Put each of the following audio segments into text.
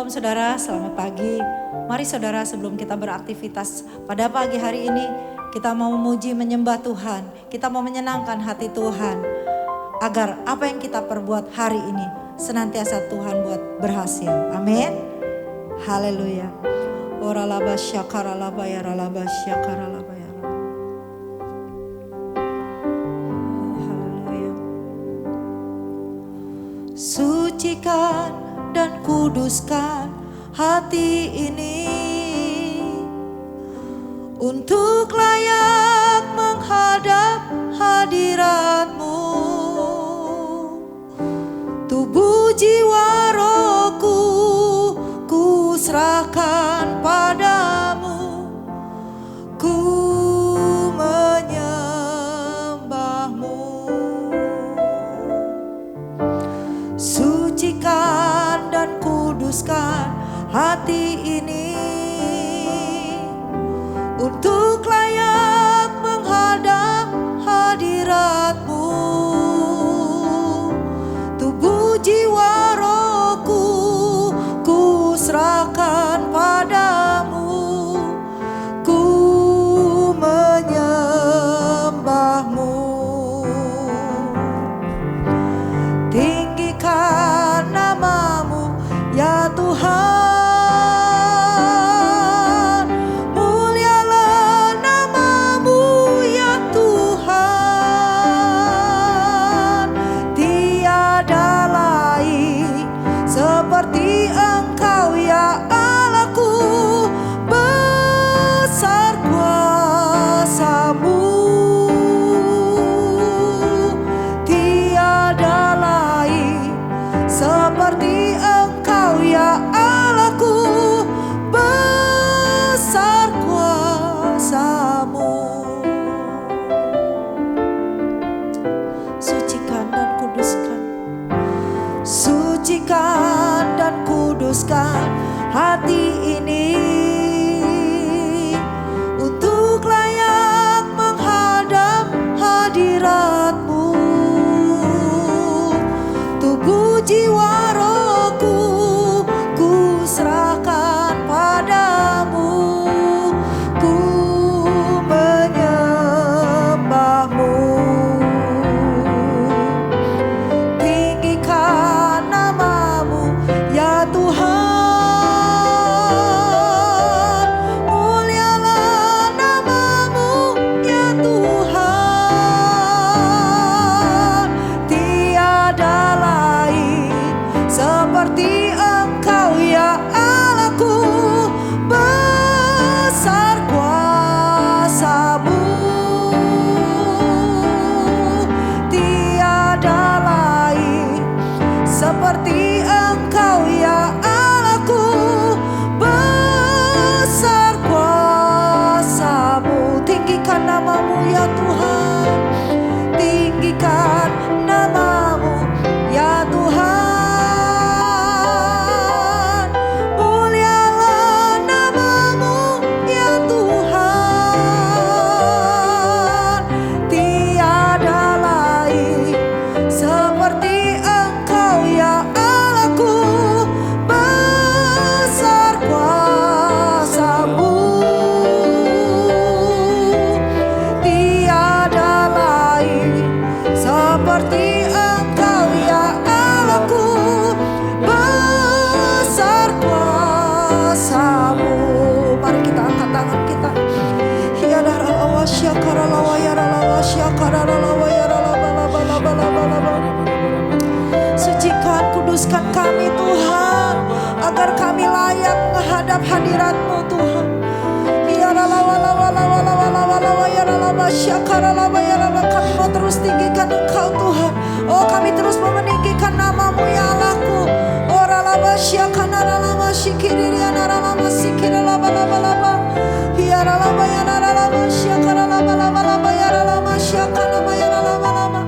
Shalom saudara, selamat pagi. Mari saudara, sebelum kita beraktivitas pada pagi hari ini, kita mau memuji menyembah Tuhan. Kita mau menyenangkan hati Tuhan. Agar apa yang kita perbuat hari ini senantiasa Tuhan buat berhasil. Amin. Haleluya. Oralaba syakaralaba yaralaba syakaralaba yaralaba. Haleluya. Sucikan dan kuduskan hati ini untuk layak menghadap hadirat-Mu. Tubuh jiwa rohku ku serahkan padamu, ku menyembah-Mu. Sucikan dan kuduskan hati ini untuk layak menghadap hadirat-Mu. Tubuh jiwa rohku ku serahkan padamu, ku menyembah-Mu. Tinggikan nama-Mu ya Tuhan, mulialah nama-Mu ya Tuhan. Tiada lain seperti Engkau ya Allahku, besar kuasa-Mu. Tiada lain seperti Engkau ya Allahku, besar kuasa-Mu. Sucikan dan kuduskan, sucikan dan kuduskan hati ini untuk layak menghadap hadirat-Mu. Tubuh jiwa rohku ku serahkan padamu, ku menyembah-Mu. Tinggikan nama-Mu ya Tuhan, mulialah nama-Mu ya Tuhan. Tiada lain seperti Engkau ya Allahku, besar kuasa-Mu. Tiada lain seperti Engkau ya Allahku, besar kuasa-Mu. Tinggikan nama-Mu ya Tuhan, tinggikan nama-Mu ya Tuhan, mulialah nama-Mu ya Tuhan. Tiada lain seperti Engkau ya Allahku, besar kuasa-Mu. Tiada lain seperti Engkau ya Allahku, besar kuasa-Mu. Mari kita angkat tangan kita. Sucikan, kuduskan kami Tuhan, agar kami layak menghadap hadirat-Mu Tuhan. Kami mau terus tinggikan Engkau Tuhan. Oh, kami terus mau meninggikan nama-Mu ya Allahku. Oh, ralaba syakana ralama syikiriya naralama sikira laba laba laba. Ya ralaba ya naralama syakara laba laba laba ya ralama syakana ya ralaba laba.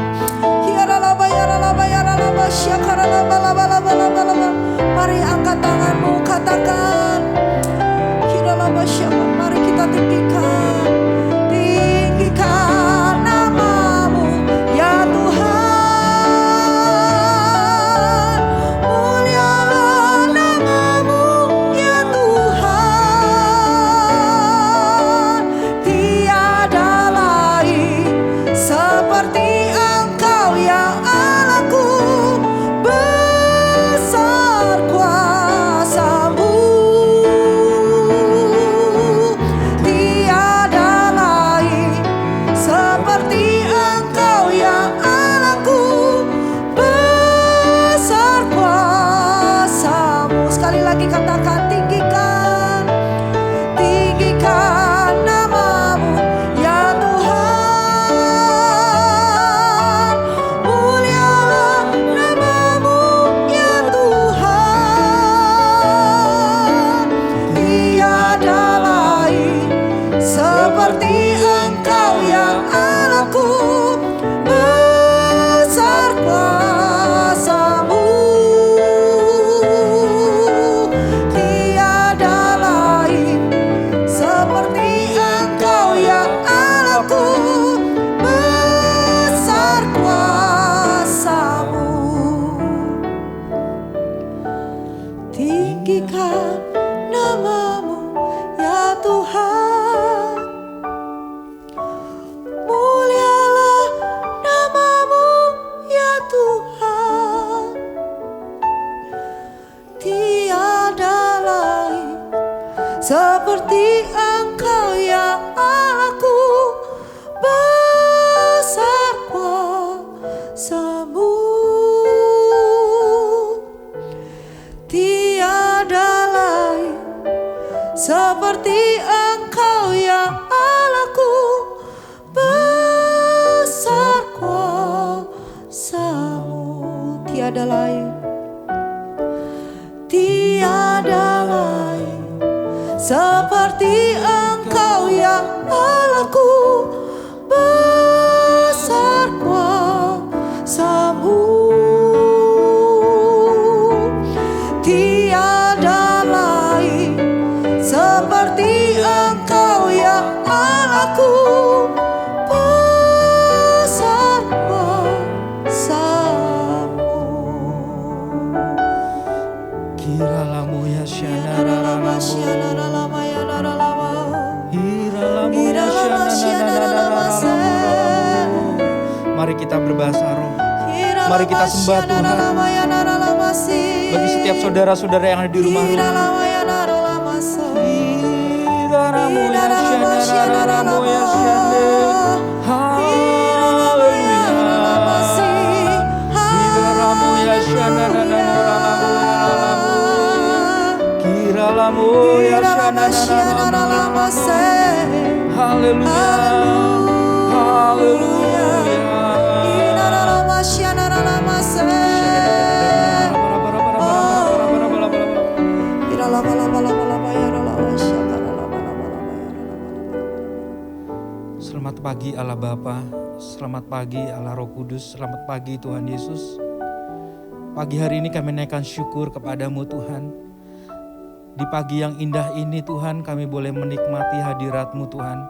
Ya ralaba ya ralaba ya ralaba syakara laba laba laba laba laba. Mari angkat tanganmu, katakan. Mari kita tinggikan, tinggikan nama-Mu ya Tuhan, mulialah nama-Mu seperti Engkau ya Allahku, besar kuasa-Mu. Tiada lain seperti Engkau ya Allahku, besar kuasa-Mu. Tiada lain, tiada lain seperti Engkau ya Allahku, besar kuasa-Mu. Tiada lain seperti Engkau ya Allahku, besar kuasa-Mu. Kiralamu ya syanaralamu, hiralamu ya syanaralamu. Mari kita berbahasa roh. Mari kita sembah Tuhan. Bagi setiap saudara-saudara yang ada di rumah-rumah. Hiralamu ya syanaralamu ya syanaralamu. Haleluya. Hiralamu ya syanaralamu. Kiralamu ya syanaralamu. Haleluya. Haleluya. Selamat pagi Allah Bapa, selamat pagi Allah Roh Kudus, selamat pagi Tuhan Yesus. Pagi hari ini kami naikkan syukur kepadamu Tuhan. Di pagi yang indah ini Tuhan, kami boleh menikmati hadirat-Mu Tuhan.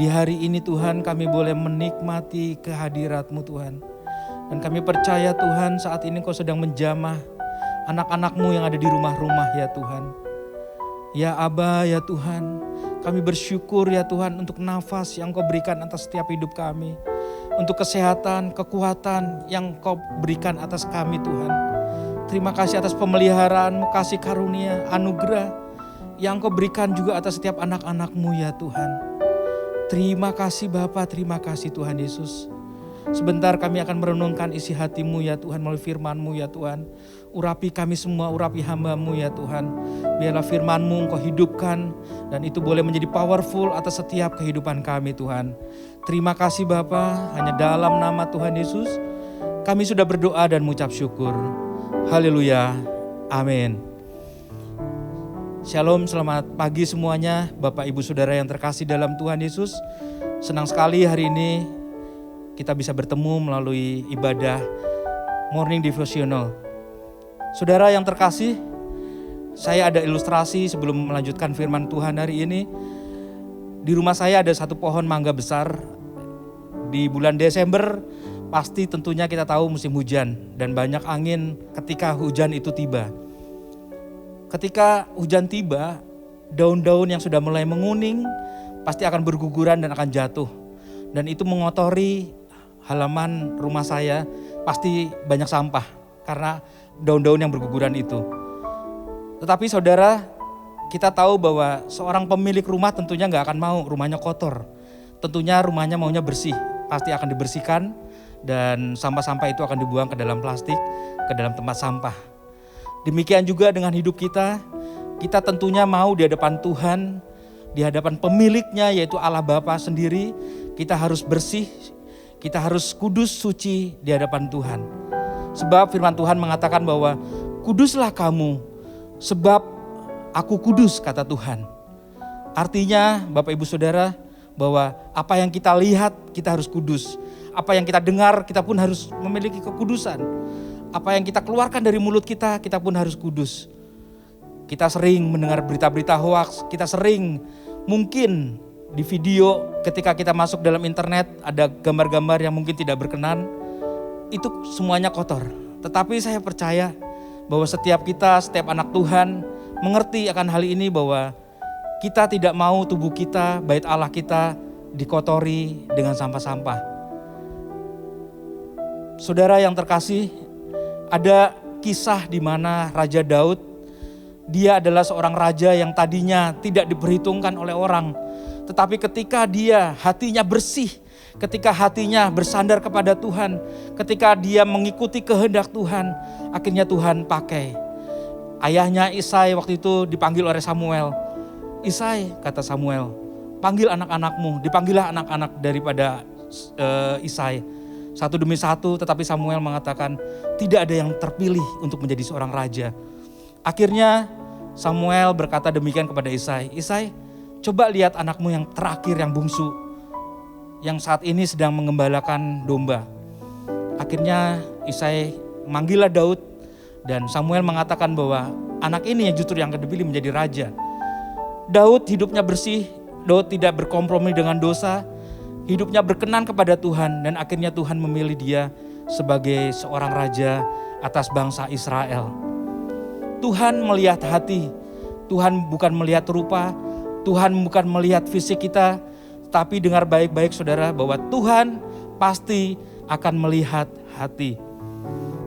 Di hari ini Tuhan, kami boleh menikmati kehadirat-Mu Tuhan. Dan kami percaya Tuhan, saat ini Kau sedang menjamah anak-anak-Mu yang ada di rumah-rumah ya Tuhan. Ya Aba, ya Tuhan, kami bersyukur ya Tuhan untuk nafas yang Kau berikan atas setiap hidup kami. Untuk kesehatan, kekuatan yang Kau berikan atas kami Tuhan. Terima kasih atas pemeliharaan-Mu, kasih karunia, anugerah yang Kau berikan juga atas setiap anak-anak-Mu ya Tuhan. Terima kasih Bapa, terima kasih Tuhan Yesus. Sebentar kami akan merenungkan isi hati-Mu ya Tuhan melalui firman-Mu ya Tuhan. Urapi kami semua, urapi hamba-Mu ya Tuhan. Biarlah firman-Mu Engkau hidupkan dan itu boleh menjadi powerful atas setiap kehidupan kami Tuhan. Terima kasih Bapa, hanya dalam nama Tuhan Yesus kami sudah berdoa dan mengucap syukur. Haleluya, amin. Shalom, selamat pagi semuanya Bapak Ibu Saudara yang terkasih dalam Tuhan Yesus. Senang sekali hari ini kita bisa bertemu melalui ibadah Morning Devotional. Saudara yang terkasih, saya ada ilustrasi sebelum melanjutkan firman Tuhan hari ini. Di rumah saya ada satu pohon mangga besar. Di bulan Desember pasti tentunya kita tahu musim hujan dan banyak angin ketika hujan itu tiba. Ketika hujan tiba, daun-daun yang sudah mulai menguning pasti akan berguguran dan akan jatuh. Dan itu mengotori halaman rumah saya, pasti banyak sampah karena daun-daun yang berguguran itu. Tetapi saudara, kita tahu bahwa seorang pemilik rumah tentunya gak akan mau rumahnya kotor. Tentunya rumahnya maunya bersih, pasti akan dibersihkan dan sampah-sampah itu akan dibuang ke dalam plastik, ke dalam tempat sampah. Demikian juga dengan hidup kita, kita tentunya mau di hadapan Tuhan, di hadapan pemiliknya yaitu Allah Bapa sendiri, kita harus bersih, kita harus kudus, suci di hadapan Tuhan. Sebab firman Tuhan mengatakan bahwa kuduslah kamu, sebab aku kudus, kata Tuhan. Artinya Bapak Ibu Saudara, bahwa apa yang kita lihat kita harus kudus. Apa yang kita dengar kita pun harus memiliki kekudusan. Apa yang kita keluarkan dari mulut kita, kita pun harus kudus. Kita sering mendengar berita-berita hoaks, kita sering mungkin di video ketika kita masuk dalam internet ada gambar-gambar yang mungkin tidak berkenan, itu semuanya kotor. Tetapi saya percaya bahwa setiap kita, setiap anak Tuhan mengerti akan hal ini bahwa kita tidak mau tubuh kita, bait Allah kita dikotori dengan sampah-sampah. Saudara yang terkasih, ada kisah di mana Raja Daud Dia adalah seorang raja yang tadinya tidak diperhitungkan oleh orang. Tetapi ketika dia hatinya bersih, ketika hatinya bersandar kepada Tuhan, ketika dia mengikuti kehendak Tuhan, akhirnya Tuhan pakai. Ayahnya Isai waktu itu dipanggil oleh Samuel. Isai, kata Samuel, panggil anak-anakmu. Dipanggillah anak-anak daripada Isai. Satu demi satu, tetapi Samuel mengatakan tidak ada yang terpilih untuk menjadi seorang raja. Akhirnya Samuel berkata demikian kepada Isai. Isai, coba lihat anakmu yang terakhir, yang bungsu, yang saat ini sedang mengembalakan domba. Akhirnya Isai memanggillah Daud, dan Samuel mengatakan bahwa anak ini yang justru yang dipilih menjadi raja. Daud hidupnya bersih, Daud tidak berkompromi dengan dosa, hidupnya berkenan kepada Tuhan, dan akhirnya Tuhan memilih dia sebagai seorang raja atas bangsa Israel. Tuhan melihat hati, Tuhan bukan melihat rupa, Tuhan bukan melihat fisik kita, tapi dengar baik-baik saudara bahwa Tuhan pasti akan melihat hati.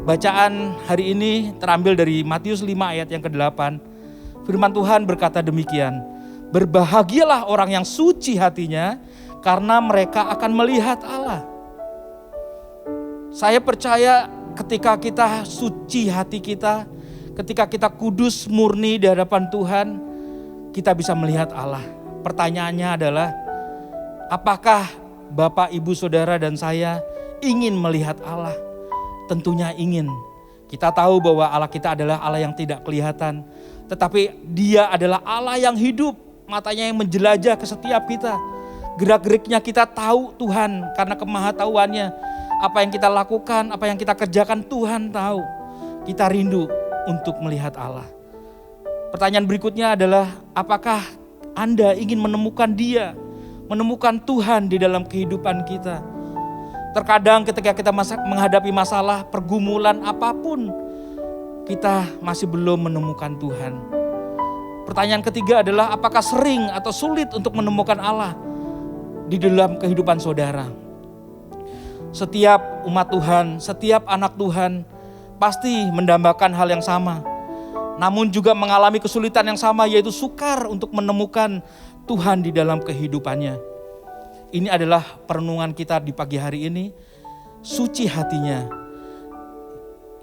Bacaan hari ini terambil dari Matius 5 ayat yang ke-8. Firman Tuhan berkata demikian, berbahagialah orang yang suci hatinya, karena mereka akan melihat Allah. Saya percaya ketika kita suci hati kita, ketika kita kudus murni di hadapan Tuhan, kita bisa melihat Allah. Pertanyaannya adalah, apakah Bapak, Ibu, Saudara, dan saya ingin melihat Allah? Tentunya ingin. Kita tahu bahwa Allah kita adalah Allah yang tidak kelihatan, tetapi Dia adalah Allah yang hidup, matanya yang menjelajah ke setiap kita. Gerak-geriknya kita tahu Tuhan karena kemahatauannya. Apa yang kita lakukan, apa yang kita kerjakan Tuhan tahu. Kita rindu untuk melihat Allah. Pertanyaan berikutnya adalah, apakah Anda ingin menemukan Dia, menemukan Tuhan di dalam kehidupan kita? Terkadang ketika kita menghadapi masalah, pergumulan apapun, kita masih belum menemukan Tuhan. Pertanyaan ketiga adalah, apakah sering atau sulit untuk menemukan Allah di dalam kehidupan saudara? Setiap umat Tuhan, setiap anak Tuhan pasti mendambakan hal yang sama, namun juga mengalami kesulitan yang sama, yaitu sukar untuk menemukan Tuhan di dalam kehidupannya. Ini adalah perenungan kita di pagi hari ini. Suci hatinya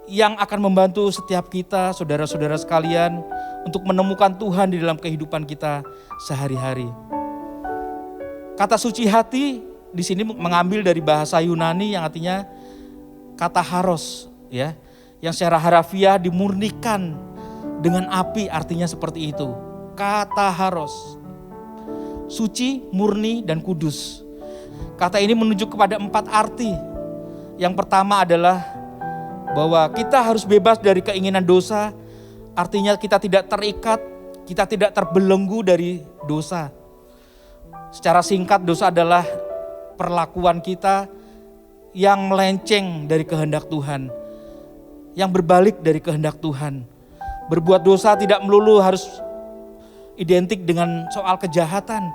yang akan membantu setiap kita, saudara-saudara sekalian, untuk menemukan Tuhan di dalam kehidupan kita sehari-hari. Kata suci hati di sini mengambil dari bahasa Yunani yang artinya kata haros, ya, yang secara harafiah dimurnikan dengan api, artinya seperti itu. Kata haros, suci, murni, dan kudus. Kata ini menunjuk kepada 4 arti. Yang pertama adalah bahwa kita harus bebas dari keinginan dosa, artinya kita tidak terikat, kita tidak terbelenggu dari dosa. Secara singkat, dosa adalah perlakuan kita yang melenceng dari kehendak Tuhan, yang berbalik dari kehendak Tuhan. Berbuat dosa tidak melulu harus identik dengan soal kejahatan.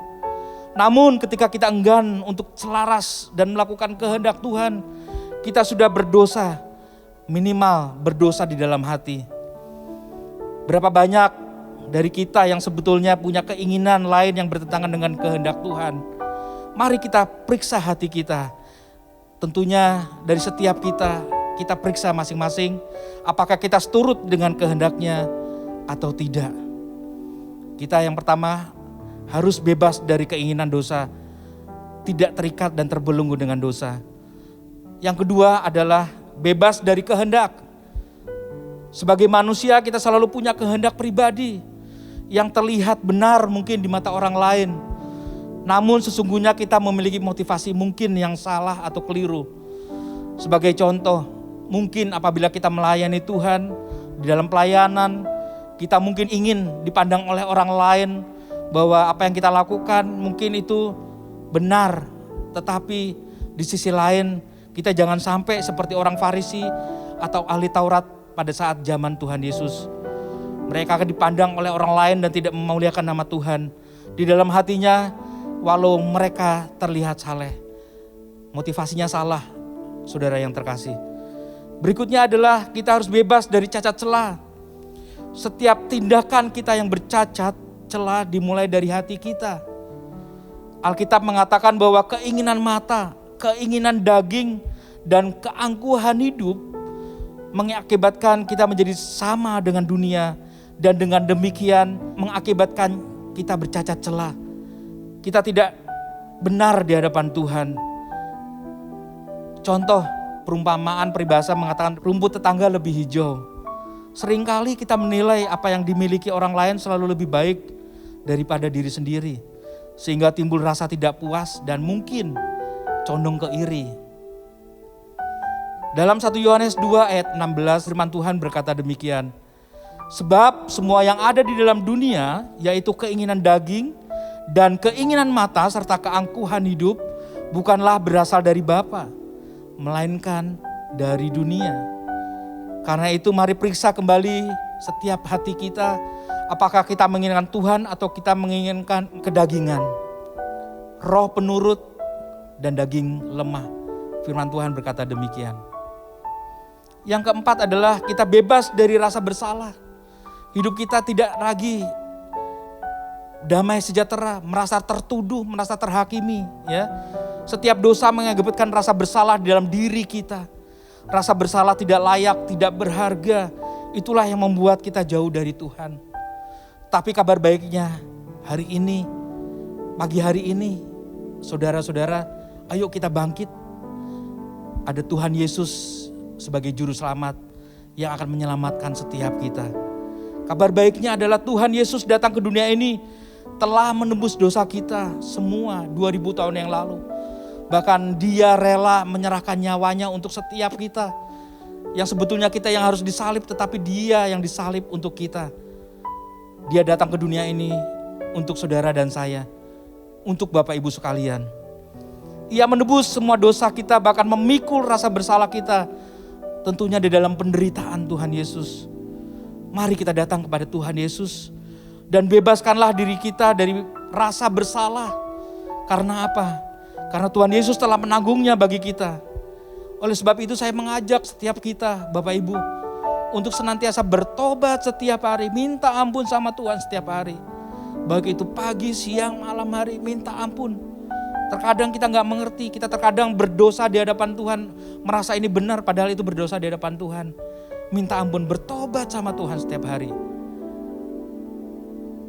Namun ketika kita enggan untuk selaras dan melakukan kehendak Tuhan, kita sudah berdosa, minimal berdosa di dalam hati. Berapa banyak dari kita yang sebetulnya punya keinginan lain yang bertentangan dengan kehendak Tuhan. Mari kita periksa hati kita. Tentunya dari setiap kita periksa masing-masing, apakah kita seturut dengan kehendaknya atau tidak. Kita yang pertama harus bebas dari keinginan dosa, tidak terikat dan terbelenggu dengan dosa. Yang kedua adalah bebas dari kehendak. Sebagai manusia kita selalu punya kehendak pribadi yang terlihat benar mungkin di mata orang lain. Namun sesungguhnya kita memiliki motivasi mungkin yang salah atau keliru. Sebagai contoh, mungkin apabila kita melayani Tuhan, di dalam pelayanan, kita mungkin ingin dipandang oleh orang lain bahwa apa yang kita lakukan mungkin itu benar. Tetapi di sisi lain, kita jangan sampai seperti orang Farisi atau ahli Taurat pada saat zaman Tuhan Yesus. Mereka akan dipandang oleh orang lain dan tidak memuliakan nama Tuhan. Di dalam hatinya, walau mereka terlihat saleh, motivasinya salah, saudara yang terkasih. Berikutnya adalah kita harus bebas dari cacat celah. Setiap tindakan kita yang bercacat celah dimulai dari hati kita. Alkitab mengatakan bahwa keinginan mata, keinginan daging, dan keangkuhan hidup mengakibatkan kita menjadi sama dengan dunia, dan dengan demikian mengakibatkan kita bercacat celah. Kita tidak benar di hadapan Tuhan. Contoh perumpamaan peribahasa mengatakan rumput tetangga lebih hijau. Seringkali kita menilai apa yang dimiliki orang lain selalu lebih baik daripada diri sendiri, sehingga timbul rasa tidak puas dan mungkin condong ke iri. Dalam 1 Yohanes 2 ayat 16 firman Tuhan berkata demikian, sebab semua yang ada di dalam dunia, yaitu keinginan daging dan keinginan mata serta keangkuhan hidup, bukanlah berasal dari Bapa, melainkan dari dunia. Karena itu mari periksa kembali setiap hati kita, apakah kita menginginkan Tuhan atau kita menginginkan kedagingan. Roh penurut dan daging lemah. Firman Tuhan berkata demikian. Yang keempat adalah kita bebas dari rasa bersalah. Hidup kita tidak lagi damai sejahtera, merasa tertuduh, merasa terhakimi. Ya. Setiap dosa mengakibatkan rasa bersalah di dalam diri kita. Rasa bersalah tidak layak, tidak berharga. Itulah yang membuat kita jauh dari Tuhan. Tapi kabar baiknya hari ini, pagi hari ini, saudara-saudara, ayo kita bangkit. Ada Tuhan Yesus sebagai juru selamat yang akan menyelamatkan setiap kita. Kabar baiknya adalah Tuhan Yesus datang ke dunia ini telah menembus dosa kita semua 2000 tahun yang lalu. Bahkan dia rela menyerahkan nyawanya untuk setiap kita. Yang sebetulnya kita yang harus disalib, tetapi dia yang disalib untuk kita. Dia datang ke dunia ini untuk saudara dan saya. Untuk Bapak Ibu sekalian. Ia menebus semua dosa kita, bahkan memikul rasa bersalah kita. Tentunya di dalam penderitaan Tuhan Yesus. Mari kita datang kepada Tuhan Yesus. Dan bebaskanlah diri kita dari rasa bersalah. Karena apa? Karena Tuhan Yesus telah menanggungnya bagi kita. Oleh sebab itu saya mengajak setiap kita, Bapak Ibu, untuk senantiasa bertobat setiap hari, minta ampun sama Tuhan setiap hari. Baik itu pagi, siang, malam hari, minta ampun. Terkadang kita gak mengerti, kita terkadang berdosa di hadapan Tuhan, merasa ini benar padahal itu berdosa di hadapan Tuhan. Minta ampun, bertobat sama Tuhan setiap hari.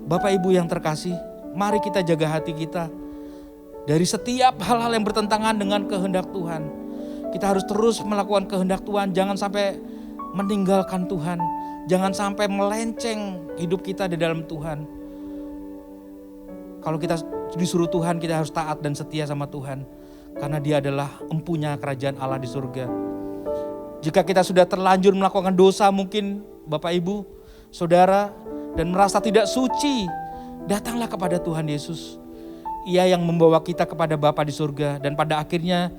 Bapak Ibu yang terkasih, mari kita jaga hati kita. Dari setiap hal-hal yang bertentangan dengan kehendak Tuhan. Kita harus terus melakukan kehendak Tuhan. Jangan sampai meninggalkan Tuhan. Jangan sampai melenceng hidup kita di dalam Tuhan. Kalau kita disuruh Tuhan, kita harus taat dan setia sama Tuhan. Karena dia adalah empunya kerajaan Allah di surga. Jika kita sudah terlanjur melakukan dosa mungkin Bapak Ibu, Saudara, dan merasa tidak suci, datanglah kepada Tuhan Yesus. Ia yang membawa kita kepada Bapa di surga, dan pada akhirnya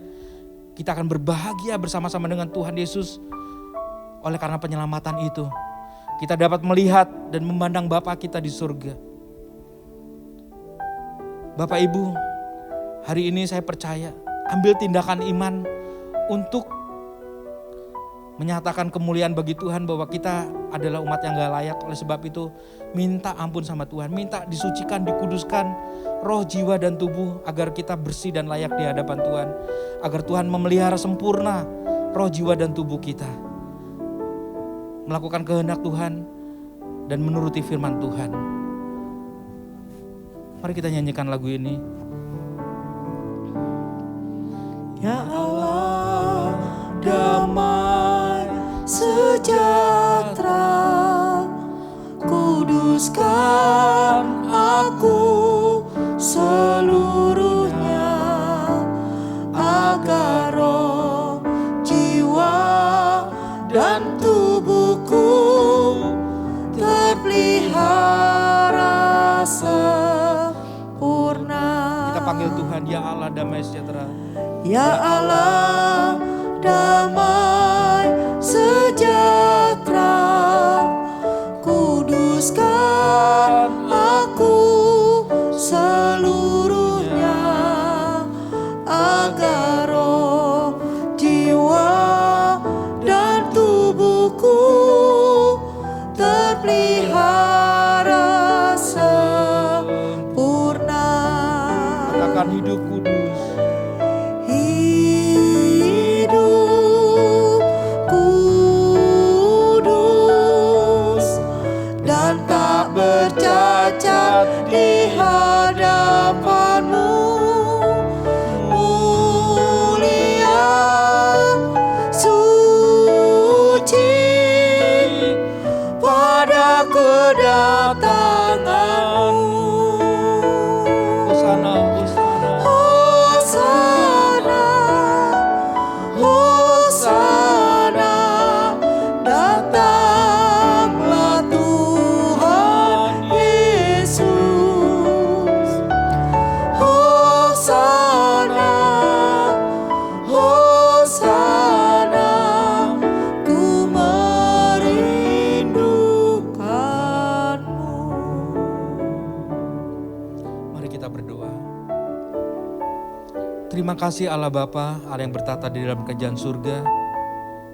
kita akan berbahagia bersama-sama dengan Tuhan Yesus. Oleh karena penyelamatan itu, kita dapat melihat dan memandang Bapa kita di surga. Bapak Ibu, hari ini saya percaya, ambil tindakan iman untuk menyatakan kemuliaan bagi Tuhan bahwa kita adalah umat yang gak layak. Oleh sebab itu minta ampun sama Tuhan, minta disucikan, dikuduskan roh, jiwa, dan tubuh agar kita bersih dan layak di hadapan Tuhan. Agar Tuhan memelihara sempurna roh, jiwa, dan tubuh kita. Melakukan kehendak Tuhan dan menuruti firman Tuhan. Mari kita nyanyikan lagu ini. Ya Allah, damai sejahtera, kuduskan aku seluruhnya, agar roh, jiwa, dan tubuhku terpelihara sempurna. Kita panggil Tuhan, ya Allah damai sejahtera. Ya Allah, damai sejahtera, kuduskan aku seluruhnya, agar roh, jiwa, dan tubuhku terpelihara Terima kasih Allah Bapa, Allah yang bertata di dalam kerajaan surga.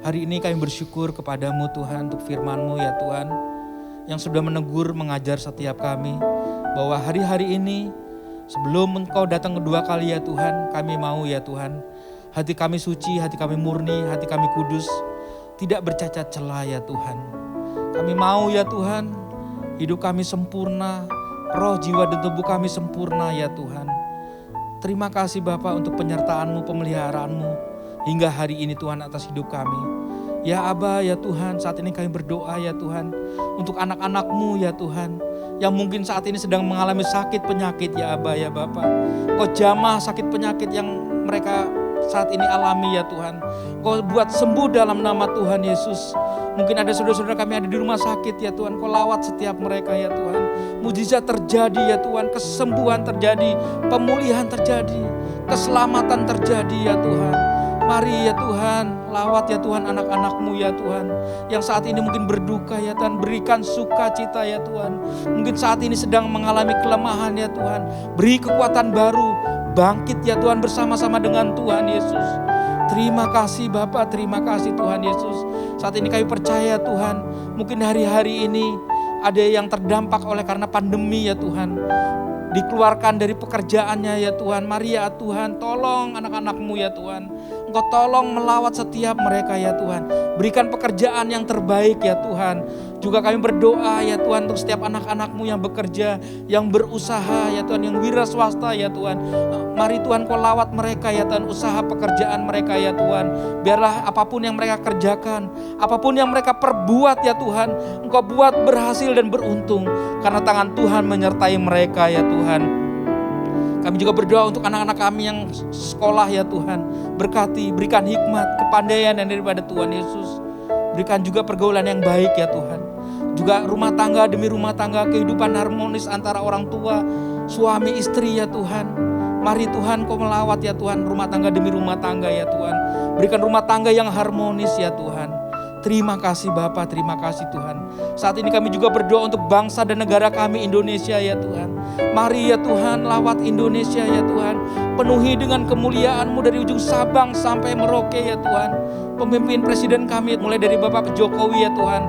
Hari ini kami bersyukur kepadamu Tuhan untuk firman-Mu ya Tuhan, yang sudah menegur, mengajar setiap kami, bahwa hari-hari ini sebelum Engkau datang kedua kali ya Tuhan, kami mau ya Tuhan, hati kami suci, hati kami murni, hati kami kudus, tidak bercacat celah ya Tuhan. Kami mau ya Tuhan, hidup kami sempurna, roh, jiwa, dan tubuh kami sempurna ya Tuhan. Terima kasih Bapa untuk penyertaan-Mu, pemeliharaanmu hingga hari ini Tuhan atas hidup kami. Ya Aba ya Tuhan, saat ini kami berdoa ya Tuhan untuk anak-anak-Mu ya Tuhan, yang mungkin saat ini sedang mengalami sakit penyakit ya Aba ya Bapa. Kau jamah sakit penyakit yang mereka saat ini alami ya Tuhan. Kau buat sembuh dalam nama Tuhan Yesus. Mungkin ada saudara-saudara kami ada di rumah sakit ya Tuhan. Kau lawat setiap mereka ya Tuhan. Mujizat terjadi ya Tuhan. Kesembuhan terjadi. Pemulihan terjadi. Keselamatan terjadi ya Tuhan. Mari ya Tuhan, lawat ya Tuhan anak-anak-Mu ya Tuhan. Yang saat ini mungkin berduka ya Tuhan. Berikan sukacita ya Tuhan. Mungkin saat ini sedang mengalami kelemahan ya Tuhan. Beri kekuatan baru. Bangkit ya Tuhan bersama-sama dengan Tuhan Yesus. Terima kasih Bapa, terima kasih Tuhan Yesus. Saat ini kami percaya Tuhan, mungkin hari-hari ini ada yang terdampak oleh karena pandemi ya Tuhan. Dikeluarkan dari pekerjaannya ya Tuhan. Mari ya Tuhan, tolong anak-anak-Mu ya Tuhan. Engkau tolong melawat setiap mereka ya Tuhan. Berikan pekerjaan yang terbaik ya Tuhan. Juga kami berdoa ya Tuhan untuk setiap anak-anak-Mu yang bekerja, yang berusaha ya Tuhan, yang wira swasta ya Tuhan. Mari Tuhan Kau lawat mereka ya Tuhan, usaha pekerjaan mereka ya Tuhan. Biarlah apapun yang mereka kerjakan, apapun yang mereka perbuat ya Tuhan, Engkau buat berhasil dan beruntung. Karena tangan Tuhan menyertai mereka ya Tuhan. Kami juga berdoa untuk anak-anak kami yang sekolah ya Tuhan. Berkati, berikan hikmat, kepandaian yang daripada Tuhan Yesus. Berikan juga pergaulan yang baik ya Tuhan. Juga rumah tangga demi rumah tangga, kehidupan harmonis antara orang tua, suami, istri ya Tuhan. Mari Tuhan Kau melawat ya Tuhan, rumah tangga demi rumah tangga ya Tuhan. Berikan rumah tangga yang harmonis ya Tuhan. Terima kasih Bapa, terima kasih Tuhan. Saat ini kami juga berdoa untuk bangsa dan negara kami Indonesia ya Tuhan. Mari ya Tuhan, lawat Indonesia ya Tuhan. Penuhi dengan kemuliaan-Mu dari ujung Sabang sampai Merauke ya Tuhan. Pemimpin presiden kami mulai dari Bapak Jokowi ya Tuhan.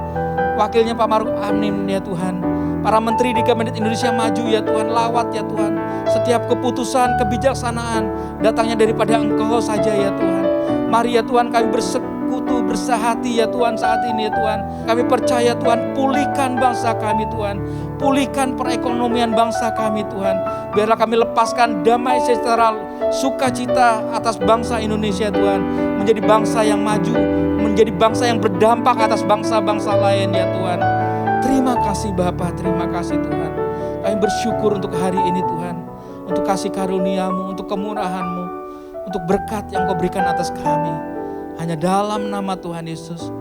Wakilnya Pak Maruf Amin ya Tuhan. Para menteri di Kabinet Indonesia Maju ya Tuhan, lawat ya Tuhan. Setiap keputusan, kebijaksanaan datangnya daripada Engkau saja ya Tuhan. Mari ya Tuhan kami bersekutu, bersahati ya Tuhan saat ini ya Tuhan. Kami percaya Tuhan, pulihkan bangsa kami Tuhan. Pulihkan perekonomian bangsa kami Tuhan. Biarlah kami lepaskan damai sejahtera, sukacita atas bangsa Indonesia Tuhan. Menjadi bangsa yang maju, menjadi bangsa yang berdampak atas bangsa-bangsa lain ya Tuhan. Terima kasih Bapa, terima kasih Tuhan. Kami bersyukur untuk hari ini Tuhan. Untuk kasih karunia-Mu, untuk kemurahan-Mu, untuk berkat yang Kau berikan atas kami. Hanya dalam nama Tuhan Yesus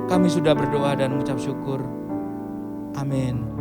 kami sudah berdoa dan mengucap syukur. Amin.